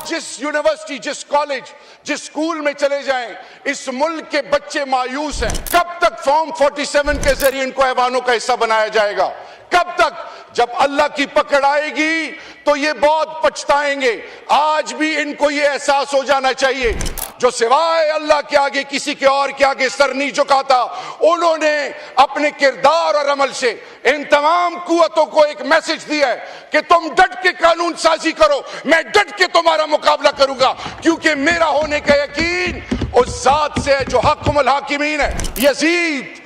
جس یونیورسٹی، جس کالج، جس اسکول میں چلے جائیں، اس ملک کے بچے مایوس ہیں۔ کب تک فارم 47 کے ذریعے ان کو ایوانوں کا حصہ بنایا جائے گا؟ کب تک؟ جب اللہ کی پکڑ آئے گی تو یہ بہت پچھتائیں گے۔ آج بھی ان کو یہ احساس ہو جانا چاہیے، جو سوائے اللہ کے آگے کسی کے اور کے آگے سر نہیں جھکاتا، انہوں نے اپنے کردار اور عمل سے ان تمام قوتوں کو ایک میسج دیا ہے کہ تم ڈٹ کے قانون سازی کرو، میں ڈٹ کے تمہارا مقابلہ کروں گا، کیونکہ میرا ہونے کا یقین اس ذات سے ہے جو حکم الحاکمین ہے۔ یزید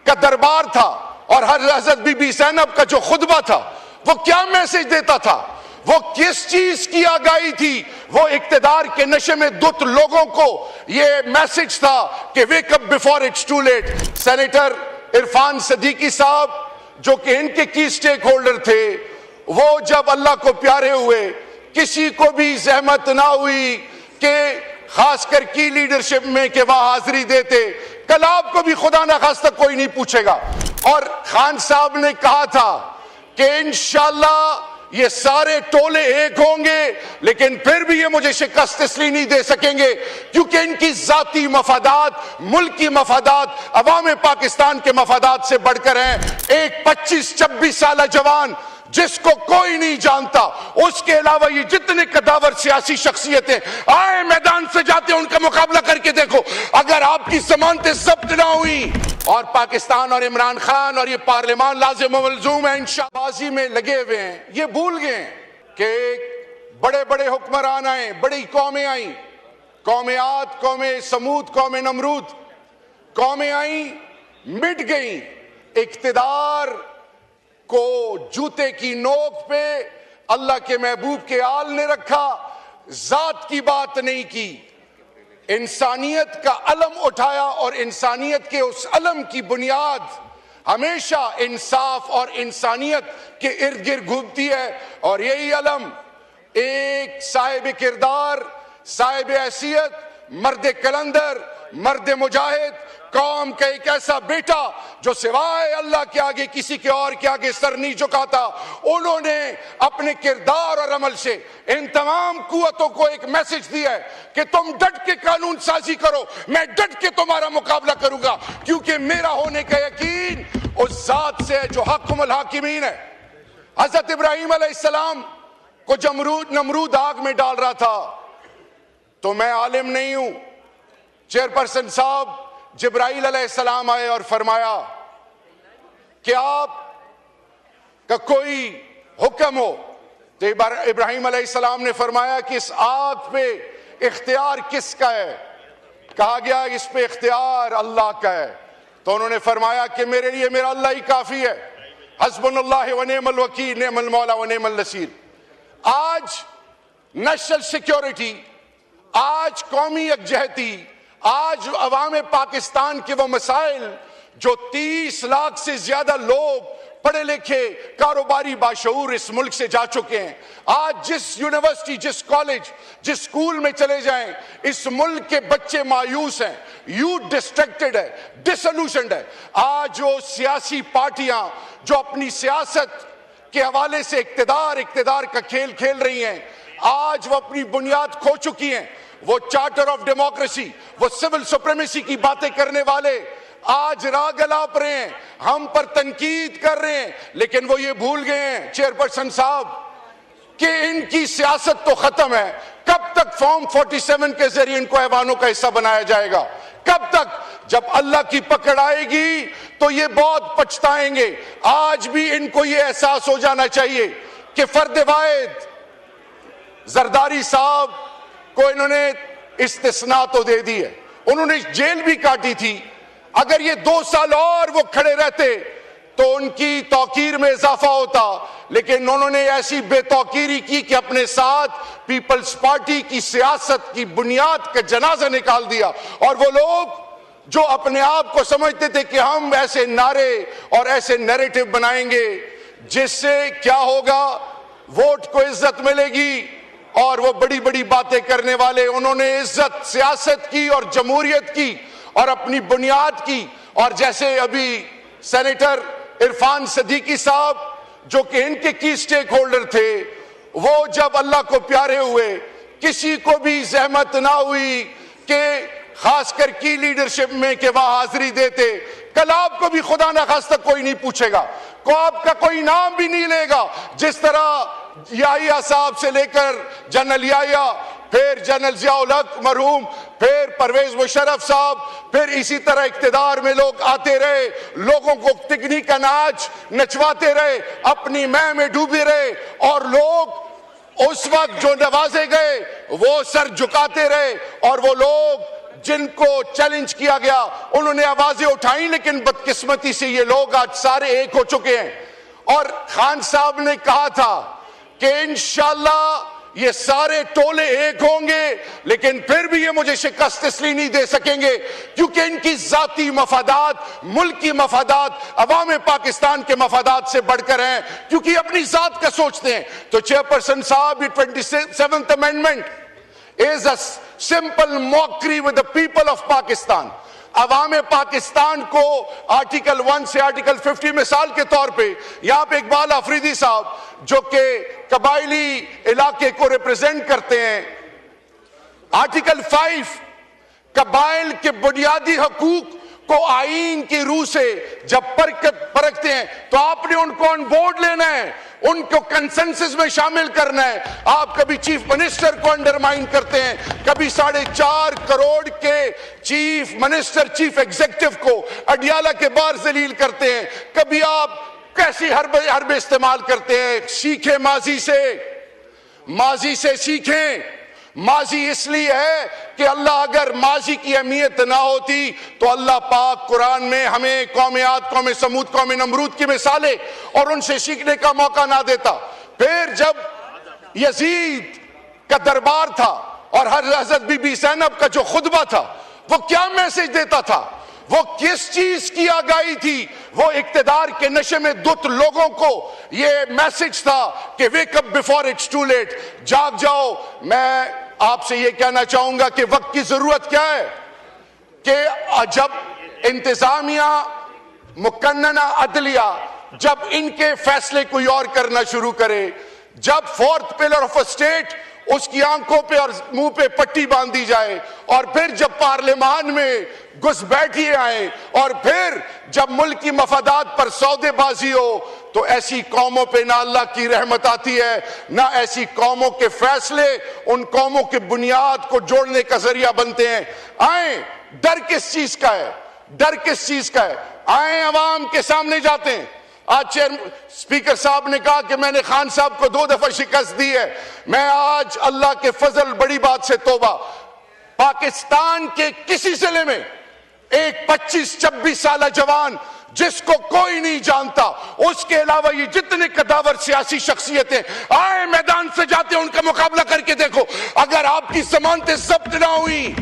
کا دربار تھا اور حضرت بی بی زینب کا جو خطبہ تھا، وہ کیا میسج دیتا تھا؟ وہ کس چیز کی آگاہی تھی؟ وہ اقتدار کے نشے میں دھت لوگوں کو یہ میسج تھا کہ wake up before it's too late۔ Senator Irfan Siddiqui صاحب جو کہ ان کے کی سٹیک ہولڈر تھے، وہ جب اللہ کو پیارے ہوئے، کسی کو بھی زحمت نہ ہوئی کہ خاص کر کی لیڈرشپ میں کہ وہاں حاضری دیتے۔ کل آپ کو بھی خدا نہ خواستہ کوئی نہیں پوچھے گا۔ اور خان صاحب نے کہا تھا کہ انشاءاللہ یہ سارے ٹولے ایک ہوں گے، لیکن پھر بھی یہ مجھے شکست اس لیے نہیں دے سکیں گے کیونکہ ان کی ذاتی مفادات، ملکی مفادات، عوام پاکستان کے مفادات سے بڑھ کر ہیں۔ ایک 25-26 سالہ جوان جس کو کوئی نہیں جانتا، اس کے علاوہ یہ جتنے قداور سیاسی شخصیتیں آئے میدان سے جاتے ہیں، ان کا مقابلہ کر کے دیکھو۔ اگر آپ کی ضمانتیں ضبط نہ ہوئی اور پاکستان اور عمران خان اور یہ پارلیمان لازم و ملزوم ہے انشاءاللہ بازی میں لگے ہوئے ہیں، یہ بھول گئے ہیں کہ بڑے بڑے حکمران آئیں، بڑی قومیں آئیں، قوم عاد، قوم سمود، قوم نمرود، قومیں آئیں، مٹ گئیں۔ اقتدار کو جوتے کی نوک پہ اللہ کے محبوب کے آل نے رکھا، ذات کی بات نہیں کی، انسانیت کا علم اٹھایا، اور انسانیت کے اس علم کی بنیاد ہمیشہ انصاف اور انسانیت کے ارد گرد گھومتی ہے، اور یہی علم ایک صاحب کردار، صاحب حیثیت، مرد کلندر، مرد مجاہد، قوم کا ایک ایسا بیٹا جو سوائے اللہ کے آگے کسی کے اور کے آگے سر نہیں جھکاتا، انہوں نے اپنے کردار اور عمل سے ان تمام قوتوں کو ایک میسج دیا ہے کہ تم ڈٹ کے قانون سازی کرو، میں ڈٹ کے تمہارا مقابلہ کروں گا، کیونکہ میرا ہونے کا یقین اس ذات سے ہے جو حکم الحاکمین ہے۔ حضرت ابراہیم علیہ السلام کو نمرود آگ میں ڈال رہا تھا، تو میں عالم نہیں ہوں، چیئرپرسن صاحب جبرائیل علیہ السلام آئے اور فرمایا کہ آپ کا کوئی حکم ہو، تو ابراہیم علیہ السلام نے فرمایا کہ اس آگ پہ اختیار کس کا ہے؟ کہا گیا اس پہ اختیار اللہ کا ہے، تو انہوں نے فرمایا کہ میرے لیے میرا اللہ ہی کافی ہے، حسبنا اللہ و نعم الوکیل، نعم المولا و نعم النصیر۔ آج نیشنل سیکیورٹی، آج قومی یکجہتی، آج عوام پاکستان کے وہ مسائل جو 30 لاکھ سے زیادہ لوگ پڑھے لکھے کاروباری باشعور اس ملک سے جا چکے ہیں، آج جس یونیورسٹی، جس کالج، جس اسکول میں چلے جائیں، اس ملک کے بچے مایوس ہیں، یوتھ ڈسٹریکٹڈ ہے، ڈسلوشنڈ ہے۔ آج وہ سیاسی پارٹیاں جو اپنی سیاست کے حوالے سے اقتدار کا کھیل کھیل رہی ہیں، آج وہ اپنی بنیاد کھو چکی ہیں۔ وہ چارٹر آف ڈیموکریسی، وہ سول سپریمیسی کی باتیں کرنے والے آج راگ الاپ رہے ہیں، ہم پر تنقید کر رہے ہیں، لیکن وہ یہ بھول گئے ہیں چیئرپرسن صاحب کہ ان کی سیاست تو ختم ہے۔ کب تک فارم 47 کے ذریعے ان کو ایوانوں کا حصہ بنایا جائے گا؟ کب تک؟ جب اللہ کی پکڑ آئے گی تو یہ بہت پچھتائیں گے۔ آج بھی ان کو یہ احساس ہو جانا چاہیے کہ فرد واحد زرداری صاحب کو انہوں نے استثناء تو دے دی ہے، انہوں نے جیل بھی کاٹی تھی، اگر یہ 2 سال اور وہ کھڑے رہتے تو ان کی توقیر میں اضافہ ہوتا، لیکن انہوں نے ایسی بے توقیری کی کہ اپنے ساتھ پیپلز پارٹی کی سیاست کی بنیاد کا جنازہ نکال دیا۔ اور وہ لوگ جو اپنے آپ کو سمجھتے تھے کہ ہم ایسے نعرے اور ایسے نیریٹو بنائیں گے جس سے کیا ہوگا، ووٹ کو عزت ملے گی، اور وہ بڑی بڑی باتیں کرنے والے، انہوں نے عزت سیاست کی اور جمہوریت کی اور اپنی بنیاد کی۔ اور جیسے ابھی سینیٹر عرفان صدیقی صاحب جو کہ ان کے کی سٹیک ہولڈر تھے، وہ جب اللہ کو پیارے ہوئے، کسی کو بھی زحمت نہ ہوئی کہ خاص کر کی لیڈرشپ میں کہ وہاں حاضری دیتے. کل آپ کو بھی خدا نہ خواستہ کوئی نہیں پوچھے گا, آپ کا کوئی نام بھی نہیں لے گا. جس طرح یحییٰ صاحب سے لے کر جنرل یحییٰ, پھر جنرل ضیاء الحق مرحوم, پھر پرویز مشرف صاحب, پھر اسی طرح اقتدار میں لوگ آتے رہے, لوگوں کو تکنی کا ناچ نچواتے رہے, اپنی مہ میں ڈوبے رہے, اور لوگ اس وقت جو نوازے گئے وہ سر جھکاتے رہے. اور وہ لوگ جن کو چیلنج کیا گیا انہوں نے آوازیں اٹھائیں, لیکن بدقسمتی سے یہ لوگ آج سارے ایک ہو چکے ہیں. اور خان صاحب نے کہا تھا کہ انشاءاللہ یہ سارے ٹولے ایک ہوں گے, لیکن پھر بھی یہ مجھے شکست اس لیے نہیں دے سکیں گے کیونکہ ان کی ذاتی مفادات, ملکی مفادات, عوام پاکستان کے مفادات سے بڑھ کر ہیں, کیونکہ یہ اپنی ذات کا سوچتے ہیں. تو چیئرپرسن صاحب, 27th amendment is a simple mockery with the people of Pakistan. عوام پاکستان کو آرٹیکل 1 سے آرٹیکل 50 مثال کے طور پہ یہاں پہ اقبال آفریدی صاحب جو کہ قبائلی علاقے کو ریپرزینٹ کرتے ہیں, آرٹیکل 5 قبائل کے بنیادی حقوق کو آئین کی روح سے جب پرکھتے ہیں تو آپ نے ان کو آن بورڈ لینا ہے, ان کو کنسنسس میں شامل کرنا ہے. آپ کبھی چیف منسٹر کو انڈرمائن کرتے ہیں, کبھی 4.5 کروڑ کے چیف منسٹر, چیف ایگزیکٹو کو اڈیالہ کے باہر ذلیل کرتے ہیں, کبھی آپ کیسی حربے استعمال کرتے ہیں. سیکھیں ماضی سے سیکھیں. ماضی اس لیے ہے کہ اللہ اگر ماضی کی اہمیت نہ ہوتی تو اللہ پاک قرآن میں ہمیں قوم عاد, قوم سمود, قوم نمرود کی مثالیں اور ان سے سیکھنے کا موقع نہ دیتا. پھر جب یزید کا دربار تھا اور حضرت بی بی زینب کا جو خطبہ تھا وہ کیا میسج دیتا تھا, وہ کس چیز کی آگاہی تھی؟ وہ اقتدار کے نشے میں دھت لوگوں کو یہ میسج تھا کہ wake up before it's too late, جاگ جاؤ. میں آپ سے یہ کہنا چاہوں گا کہ وقت کی ضرورت کیا ہے کہ جب انتظامیہ, مقننہ عدلیہ, جب ان کے فیصلے کوئی اور کرنا شروع کرے, جب 4th pillar of a state اس کی آنکھوں پہ اور منہ پہ پٹی باندھی جائے, اور پھر جب پارلیمان میں گھس بیٹھیے آئیں, اور پھر جب ملک کی مفادات پر سودے بازی ہو, تو ایسی قوموں پہ نہ اللہ کی رحمت آتی ہے, نہ ایسی قوموں کے فیصلے ان قوموں کے بنیاد کو جوڑنے کا ذریعہ بنتے ہیں. آئیں, ڈر کس چیز کا ہے, ڈر کس چیز کا ہے؟ آئیں عوام کے سامنے جاتے ہیں. آج اسپیکر صاحب نے کہا کہ میں نے خان صاحب کو 2 دفعہ شکست دی ہے. میں آج اللہ کے فضل, بڑی بات سے توبہ, پاکستان کے کسی ضلع میں ایک 25-26 سالہ جوان جس کو کوئی نہیں جانتا, اس کے علاوہ یہ جتنے قداور سیاسی شخصیتیں آئے میدان سے جاتے ہیں, ان کا مقابلہ کر کے دیکھو. اگر آپ کی ضمانتیں ضبط نہ ہوئی